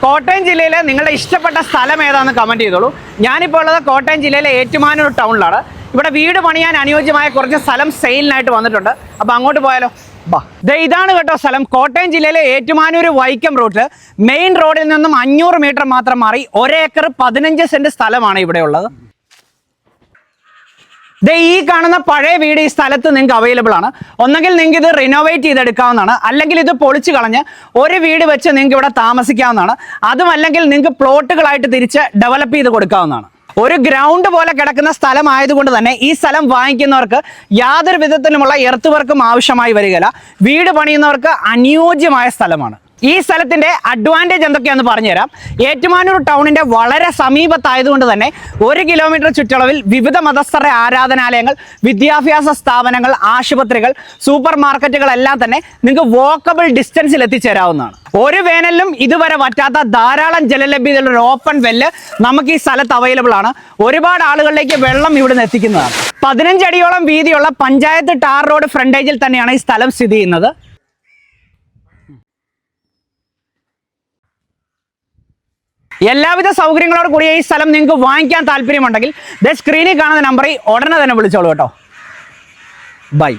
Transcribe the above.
കോട്ടയം ജില്ലയിലെ നിങ്ങളുടെ ഇഷ്ടപ്പെട്ട സ്ഥലം ഏതാണെന്ന് കമൻറ്റ് ചെയ്തോളൂ. ഞാനിപ്പോൾ ഉള്ളത് കോട്ടയം ജില്ലയിലെ ഏറ്റുമാനൂർ ടൗണിലാണ്. ഇവിടെ വീട് പണിയാൻ അനുയോജ്യമായ കുറച്ച് സ്ഥലം സെയിലിനായിട്ട് വന്നിട്ടുണ്ട്. അപ്പോൾ അങ്ങോട്ട് പോയാലോ? ഇതാണ് കേട്ടോ സ്ഥലം. കോട്ടയം ജില്ലയിലെ ഏറ്റുമാനൂർ വൈക്കം റൂട്ട് മെയിൻ റോഡിൽ നിന്നും 500 മീറ്റർ മാത്രം മാറി 1 ഏക്കർ 15 സെന്റ് സ്ഥലമാണ് ഇവിടെ ഉള്ളത്. ഈ കാണുന്ന പഴയ വീട് ഈ സ്ഥലത്ത് നിങ്ങൾക്ക് അവൈലബിൾ ആണ്. ഒന്നെങ്കിൽ നിങ്ങൾക്ക് ഇത് റിനോവേറ്റ് ചെയ്തെടുക്കാവുന്നതാണ്, അല്ലെങ്കിൽ ഇത് പൊളിച്ചു കളഞ്ഞ് ഒരു വീട് വെച്ച് നിങ്ങൾക്ക് ഇവിടെ താമസിക്കാവുന്നതാണ്. അതുമല്ലെങ്കിൽ നിങ്ങൾക്ക് പ്ലോട്ടുകളായിട്ട് തിരിച്ച് ഡെവലപ്പ് ചെയ്ത് കൊടുക്കാവുന്നതാണ്. ഒരു ഗ്രൗണ്ട് പോലെ കിടക്കുന്ന സ്ഥലമായതുകൊണ്ട് തന്നെ ഈ സ്ഥലം വാങ്ങിക്കുന്നവർക്ക് യാതൊരു വിധത്തിലുമുള്ള എർത്ത് വർക്കും ആവശ്യമായി വരികയില്ല. വീട് പണിയുന്നവർക്ക് അനുയോജ്യമായ സ്ഥലമാണ്. ഈ സ്ഥലത്തിന്റെ അഡ്വാൻറ്റേജ് എന്തൊക്കെയാണെന്ന് പറഞ്ഞുതരാം. ഏറ്റുമാനൂർ ടൗണിന്റെ വളരെ സമീപത്തായതുകൊണ്ട് തന്നെ 1 കിലോമീറ്റർ ചുറ്റളവിൽ വിവിധ മതസ്ഥരുടെ ആരാധനാലയങ്ങൾ, വിദ്യാഭ്യാസ സ്ഥാപനങ്ങൾ, ആശുപത്രികൾ, സൂപ്പർ മാർക്കറ്റുകളെല്ലാം തന്നെ നിങ്ങൾക്ക് വോക്കബിൾ ഡിസ്റ്റൻസിൽ എത്തിച്ചേരാവുന്നതാണ്. ഒരു വേനലിലും ഇതുവരെ വറ്റാത്ത ധാരാളം ജലലഭ്യതയുള്ള ഒരു ഓപ്പൺ വെല്ല് നമുക്ക് ഈ സ്ഥലത്ത് അവൈലബിൾ ആണ്. ഒരുപാട് ആളുകളിലേക്ക് വെള്ളം ഇവിടുന്ന് എത്തിക്കുന്നതാണ്. 15 അടിയോളം വീതിയുള്ള പഞ്ചായത്ത് ടാർ റോഡ് ഫ്രണ്ടേജിൽ തന്നെയാണ് ഈ സ്ഥലം സ്ഥിതി ചെയ്യുന്നത്. എല്ലാവിധ സൗകര്യങ്ങളോട് കൂടിയ ഈ സ്ഥലം നിങ്ങൾക്ക് വാങ്ങിക്കാൻ താല്പര്യമുണ്ടെങ്കിൽ സ്ക്രീനിൽ കാണുന്ന നമ്പറിൽ ഉടനെ തന്നെ വിളിച്ചോളൂ കേട്ടോ. ബൈ.